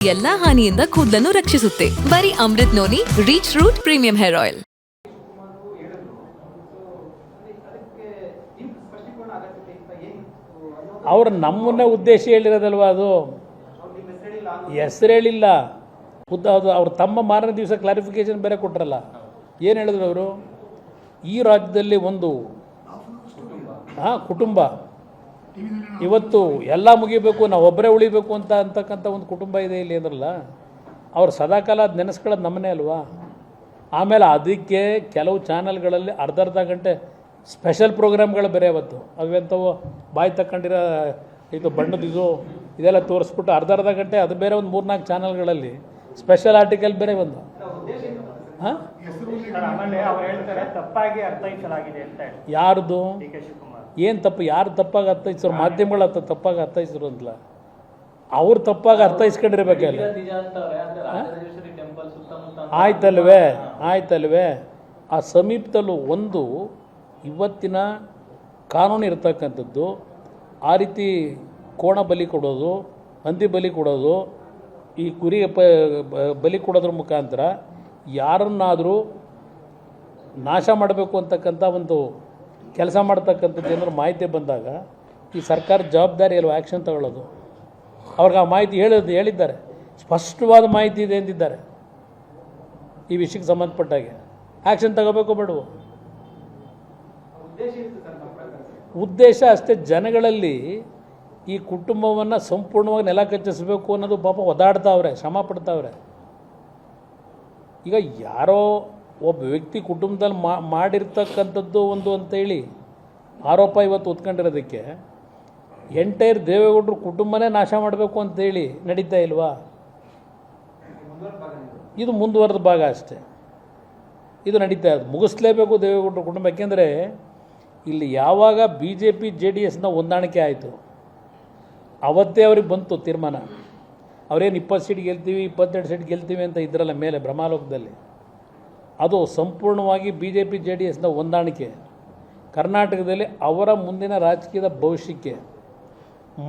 ಎಲ್ಲಾ ಹಾನಿಯಿಂದ ಕೂದಲನ್ನು ರಕ್ಷಿಸುತ್ತೆ. ಬರೀ Amrit noni reach root premium hair oil. ಅವರು ನಮ್ಮನ್ನೇ ಉದ್ದೇಶ ಹೇಳಿರೋದಲ್ವ, ಅದು ಹೆಸರು ಹೇಳಿಲ್ಲ. ಅದು ಅವ್ರು ತಮ್ಮ ಮಾರನೇ ದಿವಸ ಕ್ಲಾರಿಫಿಕೇಶನ್ ಬೇರೆ ಕೊಟ್ರಲ್ಲ. ಏನು ಹೇಳಿದ್ರು ಅವರು? ಈ ರಾಜ್ಯದಲ್ಲಿ ಒಂದು ಕುಟುಂಬ ಇವತ್ತು ಎಲ್ಲ ಮುಗಿಬೇಕು, ನಾವು ಒಬ್ಬರೇ ಉಳಿಬೇಕು ಅಂತಕ್ಕಂಥ ಒಂದು ಕುಟುಂಬ ಇದೆ ಇಲ್ಲಿ ಅಂದ್ರಲ್ಲ. ಅವ್ರು ಸದಾಕಾಲ ಅದು ನೆನೆಸ್ಕೊಳ್ಳೋದು ನಮ್ಮನೇ ಅಲ್ವಾ. ಆಮೇಲೆ ಅದಕ್ಕೆ ಕೆಲವು ಚಾನಲ್ಗಳಲ್ಲಿ ಅರ್ಧ ಗಂಟೆ ಸ್ಪೆಷಲ್ ಪ್ರೋಗ್ರಾಮ್ಗಳು ಬೇರೆ ಅವತ್ತು ಅವೆಂಥವು ಬಾಯಿ ತಗೊಂಡಿರೋ ಇದು ಬಣ್ಣದಿದು ಇದೆಲ್ಲ ತೋರಿಸ್ಬಿಟ್ಟು ಅರ್ಧ ಗಂಟೆ ಅದು ಬೇರೆ ಒಂದು 3-4 ಚಾನಲ್ಗಳಲ್ಲಿ ಸ್ಪೆಷಲ್ ಆರ್ಟಿಕಲ್ ಬೇರೆ ಒಂದು. ಯಾರ್ದು ಏನು ತಪ್ಪು? ಯಾರು ತಪ್ಪಾಗಿ ಅರ್ಥೈಸಿದ್ರು? ಮಾಧ್ಯಮಗಳು ತಪ್ಪಾಗಿ ಅರ್ಥೈಸಿದ್ರು ಅಂತಲ್ಲ, ಅವ್ರು ತಪ್ಪಾಗಿ ಅರ್ಥೈಸ್ಕೊಂಡಿರ್ಬೇಕಲ್ಲ. ಆಯ್ತಲ್ವೇ ಆ ಸಮೀಪದಲ್ಲೂ ಒಂದು ಇವತ್ತಿನ ಕಾನೂನು ಇರ್ತಕ್ಕಂಥದ್ದು ಆ ರೀತಿ ಕೋಣ ಬಲಿ ಕೊಡೋದು, ಹಂದಿ ಬಲಿ ಕೊಡೋದು, ಈ ಕುರಿ ಬಲಿ ಕೊಡೋದ್ರ ಮುಖಾಂತರ ಯಾರನ್ನಾದರೂ ನಾಶ ಮಾಡಬೇಕು ಅಂತಕ್ಕಂಥ ಒಂದು ಕೆಲಸ ಮಾಡ್ತಕ್ಕಂಥದ್ದು ಏನಾದ್ರು ಮಾಹಿತಿ ಬಂದಾಗ ಈ ಸರ್ಕಾರ ಜವಾಬ್ದಾರಿ ಅಲ್ವ ಆ್ಯಕ್ಷನ್ ತಗೊಳ್ಳೋದು. ಅವ್ರಿಗೆ ಆ ಮಾಹಿತಿ ಹೇಳಿದ್ದಾರೆ, ಸ್ಪಷ್ಟವಾದ ಮಾಹಿತಿ ಇದೆ ಅಂತಿದ್ದಾರೆ. ಈ ವಿಷಯಕ್ಕೆ ಸಂಬಂಧಪಟ್ಟಾಗೆ ಆ್ಯಕ್ಷನ್ ತಗೋಬೇಕು ಬೇಡವು? ಉದ್ದೇಶ ಅಷ್ಟೇ. ಜನಗಳಲ್ಲಿ ಈ ಕುಟುಂಬವನ್ನು ಸಂಪೂರ್ಣವಾಗಿ ನೆಲ ಕಚ್ಚಿಸಬೇಕು ಅನ್ನೋದು ಪಾಪ ಒದಾಡ್ತಾವ್ರೆ, ಶ್ರಮ ಪಡ್ತಾವ್ರೆ. ಈಗ ಯಾರೋ ಒಬ್ಬ ವ್ಯಕ್ತಿ ಕುಟುಂಬದಲ್ಲಿ ಮಾಡಿರ್ತಕ್ಕಂಥದ್ದು ಒಂದು ಅಂತೇಳಿ ಆರೋಪ ಇವತ್ತು ಹೊತ್ಕೊಂಡಿರೋದಕ್ಕೆ ಎಂಟೈರ್ ದೇವೇಗೌಡರು ಕುಟುಂಬನೇ ನಾಶ ಮಾಡಬೇಕು ಅಂತೇಳಿ ನಡೀತಾ ಇಲ್ವಾ? ಇದು ಮುಂದುವರೆದ ಭಾಗ ಅಷ್ಟೇ. ಇದು ನಡೀತಾ ಇದೆ, ಮುಗಿಸ್ಲೇಬೇಕು ದೇವೇಗೌಡರು ಕುಟುಂಬ. ಯಾಕೆಂದರೆ ಇಲ್ಲಿ ಯಾವಾಗ BJP JDSನ ಹೊಂದಾಣಿಕೆ ಆಯಿತು ಅವತ್ತೇ ಅವ್ರಿಗೆ ಬಂತು ತೀರ್ಮಾನ. ಅವರೇನು 20 ಸೀಟ್ ಗೆಲ್ತೀವಿ 22 ಸೀಟ್ ಗೆಲ್ತೀವಿ ಅಂತ ಇದ್ರಲ್ಲ ಮೇಲೆ ಬ್ರಹ್ಮಾಲೋಕದಲ್ಲಿ, ಅದು ಸಂಪೂರ್ಣವಾಗಿ BJP JDSನ ಹೊಂದಾಣಿಕೆ ಕರ್ನಾಟಕದಲ್ಲಿ ಅವರ ಮುಂದಿನ ರಾಜಕೀಯದ ಭವಿಷ್ಯಕ್ಕೆ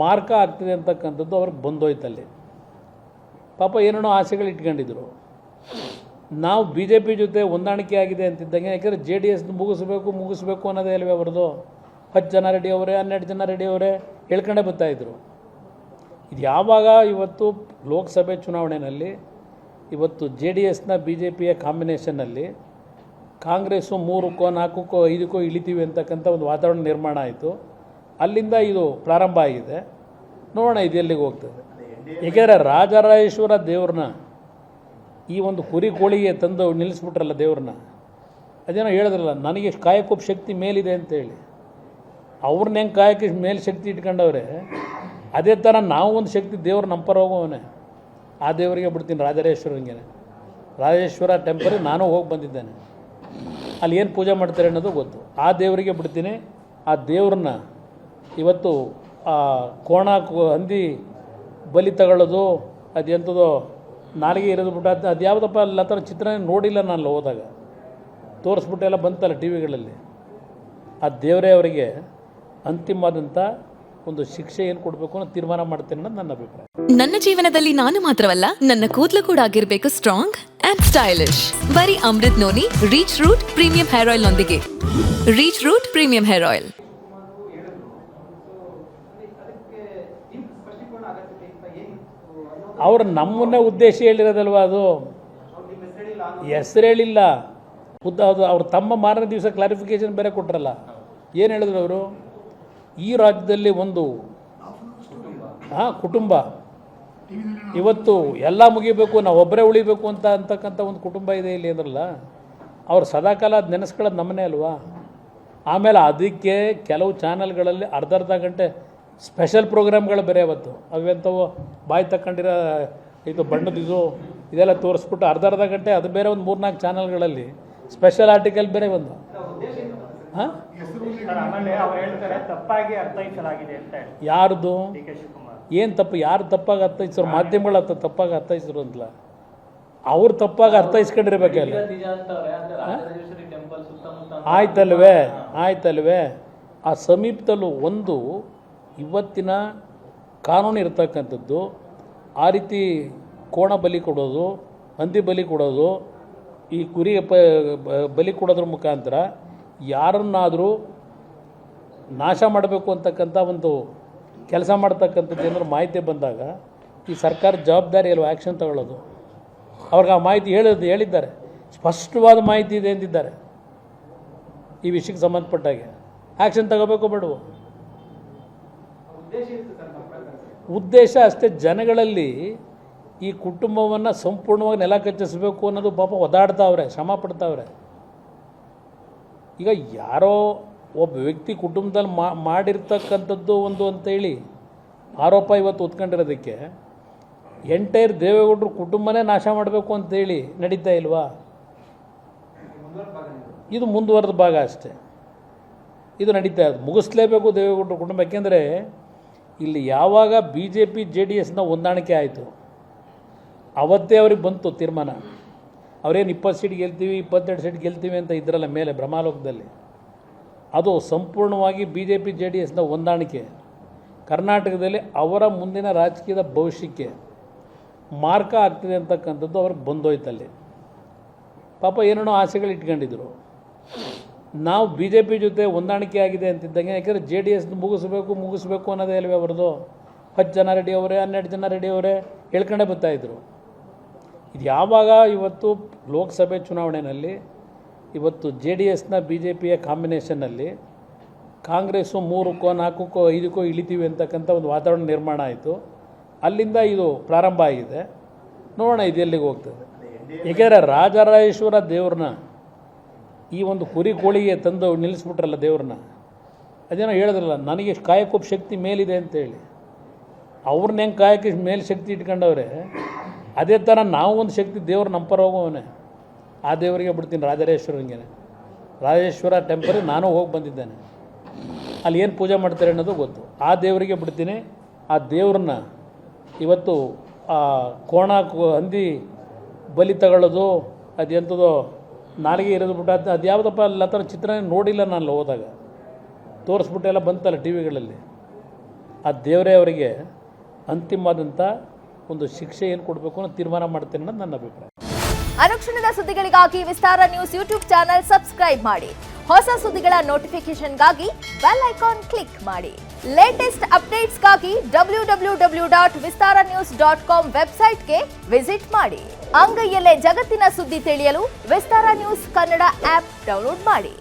ಮಾರ್ಕ ಆಗ್ತದೆ ಅಂತಕ್ಕಂಥದ್ದು ಅವ್ರಿಗೆ ಬಂದೋಯ್ತಲ್ಲಿ. ಪಾಪ ಏನೇನೋ ಆಸೆಗಳು ಇಟ್ಕೊಂಡಿದ್ರು. ನಾವು BJP ಜೊತೆ ಹೊಂದಾಣಿಕೆ ಆಗಿದೆ ಅಂತಿದ್ದಂಗೆ, ಯಾಕೆಂದರೆ JDSನ ಮುಗಿಸ್ಬೇಕು ಅನ್ನೋದೇ ಅಲ್ವೇ ಅವ್ರದ್ದು. 10 ಜನ ರೆಡಿ ಅವರೇ, 12 ಜನ ರೆಡಿ ಅವರೇ ಹೇಳ್ಕೊಂಡೇ ಬರ್ತಾಯಿದ್ರು. ಇದು ಯಾವಾಗ ಇವತ್ತು ಲೋಕಸಭೆ ಚುನಾವಣೆಯಲ್ಲಿ ಇವತ್ತು JDSನ BJPಯ ಕಾಂಬಿನೇಷನ್ನಲ್ಲಿ ಕಾಂಗ್ರೆಸ್ಸು 3ಕ್ಕೋ 4ಕ್ಕೋ 5ಕ್ಕೋ ಇಳಿತೀವಿ ಅಂತಕ್ಕಂಥ ಒಂದು ವಾತಾವರಣ ನಿರ್ಮಾಣ ಆಯಿತು. ಅಲ್ಲಿಂದ ಇದು ಪ್ರಾರಂಭ ಆಗಿದೆ. ನೋಡೋಣ ಇದು ಎಲ್ಲಿಗೆ ಹೋಗ್ತದೆ. ಏಕೆಂದರೆ ರಾಜರಾಜೇಶ್ವರ ದೇವ್ರನ್ನ ಈ ಒಂದು ಕುರಿ ಕೋಳಿಗೆ ತಂದು ನಿಲ್ಲಿಸ್ಬಿಟ್ರಲ್ಲ ದೇವ್ರನ್ನ. ಅದೇನೋ ಹೇಳಿದ್ರಲ್ಲ, ನನಗೆ ಕಾಯಕ್ಕೊಬ್ಬ ಶಕ್ತಿ ಮೇಲಿದೆ ಅಂತೇಳಿ. ಅವ್ರನ್ನ ಹೆಂಗೆ ಕಾಯಕ್ಕೆ ಮೇಲೆ ಶಕ್ತಿ ಇಟ್ಕೊಂಡವ್ರೆ, ಅದೇ ಥರ ನಾವು ಒಂದು ಶಕ್ತಿ ದೇವ್ರು ನಂಪರ ಹೋಗೋವನೇ. ಆ ದೇವರಿಗೆ ಬಿಡ್ತೀನಿ, ರಾಜರಾಜೇಶ್ವರ ಟೆಂಪಲ್ಗೆ ನಾನು ಹೋಗಿ ಬಂದಿದ್ದೇನೆ. ಅಲ್ಲಿ ಏನು ಪೂಜೆ ಮಾಡ್ತಾರೆ ಅನ್ನೋದು ಗೊತ್ತು. ಆ ದೇವರಿಗೆ ಬಿಡ್ತೀನಿ. ಆ ದೇವ್ರನ್ನ ಇವತ್ತು ಆ ಕೋಣ ಹಂದಿ ಬಲಿ ತಗೊಳ್ಳೋದು, ಅದೆಂಥದೋ ನಾಲಿಗೆ ಇರೋದು ಬಿಟ್ಟು ಅದು ಯಾವುದಪ್ಪ ಅಲ್ಲಿ ಆ ಥರ ಚಿತ್ರ ನೋಡಿಲ್ಲ ನಾನು ಹೋದಾಗ. ತೋರಿಸ್ಬಿಟ್ಟೆಲ್ಲ ಬಂತಲ್ಲ ಟಿ ವಿಗಳಲ್ಲಿ. ಆ ದೇವರೇ ಅವರಿಗೆ ಅಂತಿಮವಾದಂಥ ಒಂದು ಶಿಕ್ಷೆ ಏನು ಕೊಡಬೇಕು ಅನ್ನೋ ತೀರ್ಮಾನ ಮಾಡ್ತೇನೆ ಅನ್ನೋದು ನನ್ನ ಅಭಿಪ್ರಾಯ. ನನ್ನ ಜೀವನದಲ್ಲಿ ನಾನು ಮಾತ್ರವಲ್ಲ, ನನ್ನ ಕೂದಲು ಕೂಡ ಆಗಿರಬೇಕು ಸ್ಟ್ರಾಂಗ್ ಅಂಡ್ ಸ್ಟೈಲಿಶ್. ಬರೀ Amrit noni reach root premium hair oil ನೊಂದಿಗೆ. Reach root premium hair oil. ಅವರು ನಮ್ಮನ್ನೇ ಉದ್ದೇಶ ಹೇಳಿರೋದಲ್ವ, ಅದು ಹೆಸರು ಹೇಳಿಲ್ಲ. ಅದು ಅವ್ರು ತಮ್ಮ ಮಾರನೇ ದಿವಸ ಕ್ಲಾರಿಫಿಕೇಶನ್ ಬೇರೆ ಕೊಟ್ರಲ್ಲ. ಏನು ಹೇಳಿದ್ರು ಅವರು? ಈ ರಾಜ್ಯದಲ್ಲಿ ಒಂದು ಕುಟುಂಬ ಇವತ್ತು ಎಲ್ಲ ಮುಗಿಬೇಕು, ನಾವು ಒಬ್ಬರೇ ಉಳಿಬೇಕು ಅಂತಕ್ಕಂಥ ಒಂದು ಕುಟುಂಬ ಇದೆ ಇಲ್ಲಿ ಅಂದ್ರಲ್ಲ. ಅವ್ರು ಸದಾಕಾಲ ಅದು ನೆನೆಸ್ಕೊಳ್ಳೋದು ನಮ್ಮನೇ ಅಲ್ವಾ. ಆಮೇಲೆ ಅದಕ್ಕೆ ಕೆಲವು ಚಾನಲ್ಗಳಲ್ಲಿ ಅರ್ಧ ಗಂಟೆ ಸ್ಪೆಷಲ್ ಪ್ರೋಗ್ರಾಮ್ಗಳು ಬೇರೆ ಅವತ್ತು ಅವೆಂಥವು ಬಾಯಿ ತಗೊಂಡಿರೋ ಇದು ಬಣ್ಣದಿದು ಇದೆಲ್ಲ ತೋರಿಸ್ಬಿಟ್ಟು ಅರ್ಧ ಗಂಟೆ ಅದು ಬೇರೆ ಒಂದು 3-4 ಚಾನಲ್ಗಳಲ್ಲಿ ಸ್ಪೆಷಲ್ ಆರ್ಟಿಕಲ್ ಬೇರೆ ಒಂದು. ಯಾರ್ದು ಏನು ತಪ್ಪು? ಯಾರು ತಪ್ಪಾಗಿ ಅರ್ಥೈಸಿದ್ರು? ಮಾಧ್ಯಮಗಳು ತಪ್ಪಾಗಿ ಅರ್ಥೈಸಿದ್ರು ಅಂತಲ್ಲ, ಅವ್ರು ತಪ್ಪಾಗಿ ಅರ್ಥೈಸ್ಕೊಂಡಿರ್ಬೇಕಲ್ಲ. ಆಯ್ತಲ್ವೇ ಆ ಸಮೀಪದಲ್ಲೂ ಒಂದು ಇವತ್ತಿನ ಕಾನೂನು ಇರ್ತಕ್ಕಂಥದ್ದು ಆ ರೀತಿ ಕೋಣ ಬಲಿ ಕೊಡೋದು, ಹಂದಿ ಬಲಿ ಕೊಡೋದು, ಈ ಕುರಿ ಬಲಿ ಕೊಡೋದ್ರ ಮುಖಾಂತರ ಯಾರನ್ನಾದರೂ ನಾಶ ಮಾಡಬೇಕು ಅಂತಕ್ಕಂಥ ಒಂದು ಕೆಲಸ ಮಾಡ್ತಕ್ಕಂಥದ್ದು ಏನಾದ್ರು ಮಾಹಿತಿ ಬಂದಾಗ ಈ ಸರ್ಕಾರ ಜವಾಬ್ದಾರಿ ಅಲ್ವ ಆ್ಯಕ್ಷನ್ ತಗೊಳ್ಳೋದು. ಅವ್ರಿಗೆ ಆ ಮಾಹಿತಿ ಹೇಳಿದ್ದಾರೆ, ಸ್ಪಷ್ಟವಾದ ಮಾಹಿತಿ ಇದೆ ಎಂದಿದ್ದಾರೆ. ಈ ವಿಷಯಕ್ಕೆ ಸಂಬಂಧಪಟ್ಟಾಗೆ ಆ್ಯಕ್ಷನ್ ತಗೋಬೇಕು ಬೇಡವೋ? ಉದ್ದೇಶ ಅಷ್ಟೇ, ಜನಗಳಲ್ಲಿ ಈ ಕುಟುಂಬವನ್ನು ಸಂಪೂರ್ಣವಾಗಿ ನೆಲ ಕಚ್ಚಿಸಬೇಕು ಅನ್ನೋದು ಪಾಪ ಒದಾಡ್ತಾವ್ರೆ, ಶ್ರಮ ಪಡ್ತಾವ್ರೆ. ಈಗ ಯಾರೋ ಒಬ್ಬ ವ್ಯಕ್ತಿ ಕುಟುಂಬದಲ್ಲಿ ಮಾಡಿರ್ತಕ್ಕಂಥದ್ದು ಒಂದು ಅಂತೇಳಿ ಆರೋಪ ಇವತ್ತು ಹೊತ್ಕೊಂಡಿರೋದಕ್ಕೆ ಎಂಟೈರ್ ದೇವೇಗೌಡರು ಕುಟುಂಬನೇ ನಾಶ ಮಾಡಬೇಕು ಅಂತೇಳಿ ನಡೀತಾ ಇಲ್ವಾ? ಇದು ಮುಂದುವರೆದ ಭಾಗ ಅಷ್ಟೇ. ಇದು ನಡೀತಾ ಇರೋದು, ಮುಗಿಸ್ಲೇಬೇಕು ದೇವೇಗೌಡರು ಕುಟುಂಬ. ಯಾಕೆಂದರೆ ಇಲ್ಲಿ ಯಾವಾಗ BJP JDSನ ಹೊಂದಾಣಿಕೆ ಆಯಿತು ಅವತ್ತೇ ಅವ್ರಿಗೆ ಬಂತು ತೀರ್ಮಾನ. ಅವರೇನು 20 ಸೀಟ್ ಗೆಲ್ತೀವಿ 22 ಸೀಟ್ ಗೆಲ್ತೀವಿ ಅಂತ ಇದ್ರಲ್ಲ ಮೇಲೆ ಭ್ರಮಾಲೋಕದಲ್ಲಿ, ಅದು ಸಂಪೂರ್ಣವಾಗಿ BJP JDSನ ಹೊಂದಾಣಿಕೆ ಕರ್ನಾಟಕದಲ್ಲಿ ಅವರ ಮುಂದಿನ ರಾಜಕೀಯದ ಭವಿಷ್ಯಕ್ಕೆ ಮಾರ್ಕ ಆಗ್ತದೆ ಅಂತಕ್ಕಂಥದ್ದು ಅವ್ರಿಗೆ ಬಂದೋಯ್ತಲ್ಲಿ. ಪಾಪ ಏನೇನೋ ಆಸೆಗಳು ಇಟ್ಕೊಂಡಿದ್ರು. ನಾವು BJP ಜೊತೆ ಹೊಂದಾಣಿಕೆ ಆಗಿದೆ ಅಂತಿದ್ದಂಗೆ, ಯಾಕೆಂದರೆ JDSನ ಮುಗಿಸ್ಬೇಕು ಅನ್ನೋದೇ ಅಲ್ವೇ ಅವ್ರದ್ದು. 10 ಜನ ರೆಡಿ ಅವರೇ, 12 ಜನ ರೆಡಿ ಅವರೇ ಹೇಳ್ಕೊಂಡೇ ಬರ್ತಾಯಿದ್ರು. ಇದು ಯಾವಾಗ ಇವತ್ತು ಲೋಕಸಭೆ ಚುನಾವಣೆಯಲ್ಲಿ ಇವತ್ತು JDSನ BJPಯ ಕಾಂಬಿನೇಷನ್ನಲ್ಲಿ ಕಾಂಗ್ರೆಸ್ಸು 3ಕ್ಕೋ 4ಕ್ಕೋ 5ಕ್ಕೋ ಇಳಿತೀವಿ ಅಂತಕ್ಕಂಥ ಒಂದು ವಾತಾವರಣ ನಿರ್ಮಾಣ ಆಯಿತು. ಅಲ್ಲಿಂದ ಇದು ಪ್ರಾರಂಭ ಆಗಿದೆ. ನೋಡೋಣ ಇದು ಎಲ್ಲಿಗೆ ಹೋಗ್ತದೆ. ಏಕೆಂದರೆ ರಾಜರಾಜೇಶ್ವರ ದೇವ್ರನ್ನ ಈ ಒಂದು ಕುರಿ ಕೋಳಿಗೆ ತಂದು ನಿಲ್ಲಿಸ್ಬಿಟ್ರಲ್ಲ ದೇವ್ರನ್ನ, ಅದೇನೋ ಹೇಳಿದ್ರಲ್ಲ, ನನಗೆ ಕಾಯಕ್ಕೊಬ್ಬ ಶಕ್ತಿ ಮೇಲಿದೆ ಅಂತೇಳಿ. ಅವ್ರನ್ನ ಹೆಂಗೆ ಕಾಯಕ್ಕೆ ಮೇಲೆ ಶಕ್ತಿ ಇಟ್ಕೊಂಡವ್ರೆ, ಅದೇ ಥರ ನಾವು ಒಂದು ಶಕ್ತಿ ದೇವ್ರು ನಮ್ಮ ಪರ ಹೋಗೋವನೇ. ಆ ದೇವರಿಗೆ ಬಿಡ್ತೀನಿ, ರಾಜೇಶ್ವರ ಟೆಂಪಲ್ಗೆ ನಾನು ಹೋಗಿ ಬಂದಿದ್ದೇನೆ. ಅಲ್ಲಿ ಏನು ಪೂಜೆ ಮಾಡ್ತಾರೆ ಅನ್ನೋದು ಗೊತ್ತು. ಆ ದೇವರಿಗೆ ಬಿಡ್ತೀನಿ. ಆ ದೇವ್ರನ್ನ ಇವತ್ತು ಆ ಕೋಣ ಹಂದಿ ಬಲಿ ತಗೊಳ್ಳೋದು, ಅದು ಎಂಥದೋ ನಾಲಿಗೆ ಇರೋದು ಬಿಟ್ಟು ಅದು ಯಾವುದಪ್ಪ ಅಲ್ಲಿ ಆ ಥರ ಚಿತ್ರ ನೋಡಿಲ್ಲ ನಾನು ಹೋದಾಗ. ತೋರಿಸ್ಬಿಟ್ಟೆಲ್ಲ ಬಂತಲ್ಲ ಟಿ ವಿಗಳಲ್ಲಿ. ಆ ದೇವರೇ ಅವರಿಗೆ ಅಂತಿಮವಾದಂಥ ಒಂದು ಶಿಕ್ಷೆ ಏನು ಕೊಡಬೇಕು ಅನ್ನೋ ತೀರ್ಮಾನ ಮಾಡ್ತೇನೆ ಅನ್ನೋದು ನನ್ನ ಅಭಿಪ್ರಾಯ. ಅನುಕ್ಷಣದ ಸುದ್ದಿಗಳಿಗಾಗಿ ವಿಸ್ತಾರ ನ್ಯೂಸ್ ಯೂಟ್ಯೂಬ್ ಚಾನೆಲ್ ಸಬ್ಸ್ಕ್ರೈಬ್ ಮಾಡಿ. ಹೊಸ ಸುದ್ದಿಗಳ ನೋಟಿಫಿಕೇಶನ್ಗಾಗಿ ಬೆಲ್ ಐಕಾನ್ ಕ್ಲಿಕ್ ಮಾಡಿ. ಲೇಟೆಸ್ಟ್ ಅಪ್ಡೇಟ್ಸ್ಗಾಗಿ www.vistaranews.com ವೆಬ್ಸೈಟ್ಗೆ ವಿಸಿಟ್ ಮಾಡಿ. ಅಂಗೈಯಲ್ಲೇ ಜಗತ್ತಿನ ಸುದ್ದಿ ತಿಳಿಯಲು ವಿಸ್ತಾರ ನ್ಯೂಸ್ ಕನ್ನಡ ಆಪ್ ಡೌನ್ಲೋಡ್ ಮಾಡಿ.